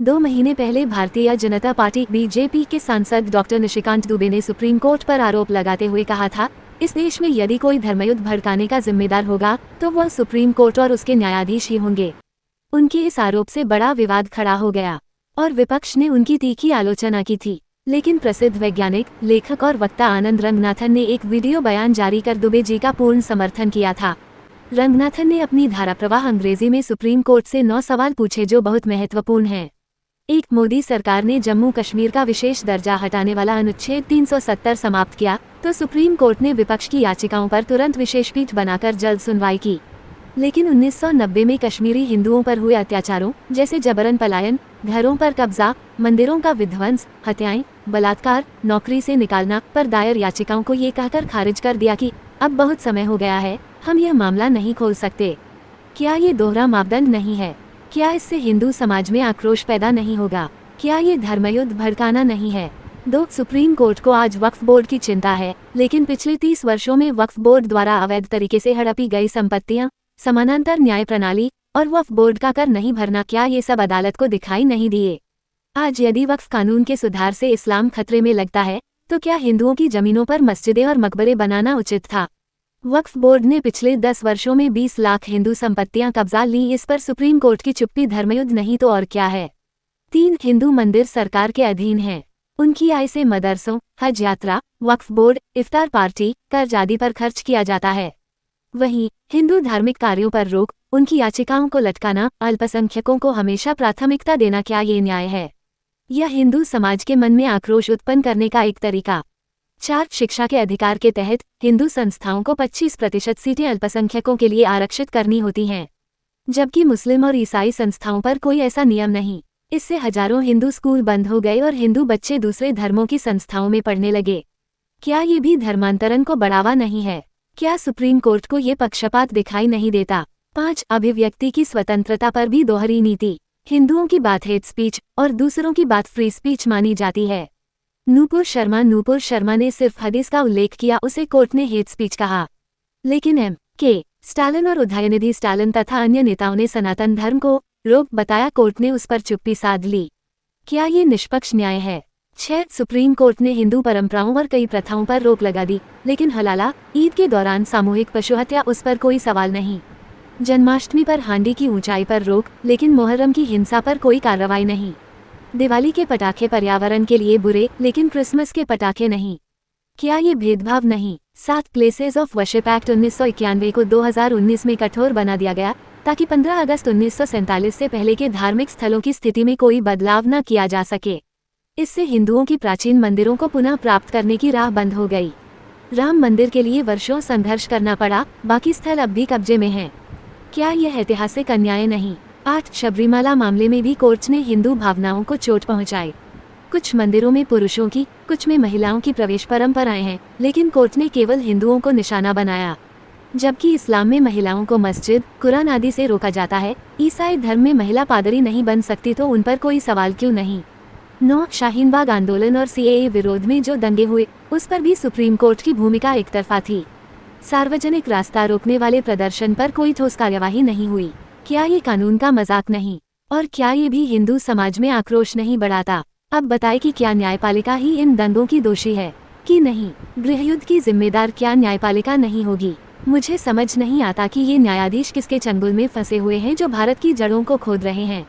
2 महीने पहले Bharatiya Janata party BJP के सांसद डॉक्टर निशिकांत दुबे ने सुप्रीम कोर्ट पर आरोप लगाते हुए कहा था, इस देश में यदि कोई धर्मयुद्ध भड़काने का जिम्मेदार होगा तो वह सुप्रीम कोर्ट और उसके न्यायाधीश ही होंगे। उनके इस आरोप से बड़ा विवाद खड़ा हो गया और विपक्ष ने उनकी तीखी आलोचना की थी। लेकिन प्रसिद्ध वैज्ञानिक, लेखक और वक्ता आनंद रंगनाथन ने एक वीडियो बयान जारी कर दुबे जी का पूर्ण समर्थन किया था। रंगनाथन ने अपनी धाराप्रवाह अंग्रेजी में सुप्रीम कोर्ट से 9 सवाल पूछे जो बहुत महत्वपूर्ण हैं। एक, मोदी सरकार ने जम्मू कश्मीर का विशेष दर्जा हटाने वाला अनुच्छेद 370 समाप्त किया तो सुप्रीम कोर्ट ने विपक्ष की याचिकाओं पर तुरंत विशेष पीठ बनाकर जल्द सुनवाई की। लेकिन 1990 में कश्मीरी हिंदुओं पर हुए अत्याचारों जैसे जबरन पलायन, घरों पर कब्जा, मंदिरों का विध्वंस, हत्याएं, बलात्कार, नौकरी से निकालना पर दायर याचिकाओं को ये कहकर खारिज कर दिया कि अब बहुत समय हो गया है, हम यह मामला नहीं खोल सकते। क्या ये दोहरा मापदंड नहीं है? क्या इससे हिंदू समाज में आक्रोश पैदा नहीं होगा? क्या ये धर्मयुद्ध भड़काना नहीं है? 2, सुप्रीम कोर्ट को आज वक्फ बोर्ड की चिंता है, लेकिन पिछले 30 वर्षों में वक्फ बोर्ड द्वारा अवैध तरीके से हड़पी गई संपत्तियां, समानांतर न्याय प्रणाली और वक्फ बोर्ड का कर नहीं भरना, क्या ये सब अदालत को दिखाई नहीं दिए? आज यदि वक्फ कानून के सुधार से इस्लाम खतरे में लगता है तो क्या हिंदुओं की जमीनों पर मस्जिदें और मकबरे बनाना उचित था? वक्फ बोर्ड ने पिछले 10 वर्षों में 20 लाख हिंदू संपत्तियां कब्जा ली, इस पर सुप्रीम कोर्ट की चुप्पी धर्मयुद्ध नहीं तो और क्या है? 3, हिंदू मंदिर सरकार के अधीन हैं। उनकी आय से मदरसों, हज यात्रा, वक्फ बोर्ड, इफ्तार पार्टी, कर्ज आदि पर खर्च किया जाता है। वहीं हिंदू धार्मिक कार्यों पर रोक, उनकी याचिकाओं को लटकाना, अल्पसंख्यकों को हमेशा प्राथमिकता देना, क्या ये न्याय है? यह हिंदू समाज के मन में आक्रोश उत्पन्न करने का एक तरीका। 4, शिक्षा के अधिकार के तहत हिंदू संस्थाओं को 25% सीटें अल्पसंख्यकों के लिए आरक्षित करनी होती हैं, जबकि मुस्लिम और ईसाई संस्थाओं पर कोई ऐसा नियम नहीं। इससे हजारों हिंदू स्कूल बंद हो गए और हिंदू बच्चे दूसरे धर्मों की संस्थाओं में पढ़ने लगे। क्या ये भी धर्मांतरण को बढ़ावा नहीं है? क्या सुप्रीम कोर्ट को ये पक्षपात दिखाई नहीं देता? 5, अभिव्यक्ति की स्वतंत्रता पर भी दोहरी नीति। हिंदुओं की बात हेट स्पीच और दूसरों की बात फ्री स्पीच मानी जाती है। नूपुर शर्मा ने सिर्फ हदीस का उल्लेख किया, उसे कोर्ट ने हेट स्पीच कहा। लेकिन M.K. स्टालिन और उदयनिधि स्टालिन तथा अन्य नेताओं ने सनातन धर्म को रोग बताया, कोर्ट ने उस पर चुप्पी साध ली। क्या ये निष्पक्ष न्याय है? 6, सुप्रीम कोर्ट ने हिंदू परंपराओं और कई प्रथाओं पर रोक लगा दी, लेकिन हलाला, ईद के दौरान सामूहिक पशुहत्या, उस पर कोई सवाल नहीं। जन्माष्टमी पर हांडी की ऊंचाई पर रोक, लेकिन मुहर्रम की हिंसा पर कोई कार्रवाई नहीं। दिवाली के पटाखे पर्यावरण के लिए बुरे, लेकिन क्रिसमस के पटाखे नहीं। क्या ये भेदभाव नहीं? 7, प्लेसेस ऑफ वर्शिप एक्ट 1991 को 2019 में कठोर बना दिया गया ताकि 15 अगस्त 1947 से पहले के धार्मिक स्थलों की स्थिति में कोई बदलाव न किया जा सके। इससे हिंदुओं की प्राचीन मंदिरों को पुनः प्राप्त करने की राह बंद हो गई। राम मंदिर के लिए वर्षों संघर्ष करना पड़ा, बाकी स्थल अब भी कब्जे में हैं। क्या यह ऐतिहासिक अन्याय नहीं? 8, शबरीमाला मामले में भी कोर्ट ने हिंदू भावनाओं को चोट पहुंचाई। कुछ मंदिरों में पुरुषों की, कुछ में महिलाओं की प्रवेश परंपराएं हैं, लेकिन कोर्ट ने केवल हिंदुओं को निशाना बनाया, जबकि इस्लाम में महिलाओं को मस्जिद, कुरान आदि से रोका जाता है। ईसाई धर्म में महिला पादरी नहीं बन सकती, तो उन पर कोई सवाल क्यों नहीं? 9, शाहीन बाग आंदोलन और CAA विरोध में जो दंगे हुए, उस पर भी सुप्रीम कोर्ट की भूमिका एकतरफा थी। सार्वजनिक रास्ता रोकने वाले प्रदर्शन पर कोई ठोस कार्यवाही नहीं हुई। क्या ये कानून का मजाक नहीं? और क्या ये भी हिंदू समाज में आक्रोश नहीं बढ़ाता? अब बताएं कि क्या न्यायपालिका ही इन दंगों की दोषी है कि नहीं? गृहयुद्ध की जिम्मेदार क्या न्यायपालिका नहीं होगी? मुझे समझ नहीं आता कि ये न्यायाधीश किसके चंगुल में फंसे हुए हैं जो भारत की जड़ों को खोद रहे हैं।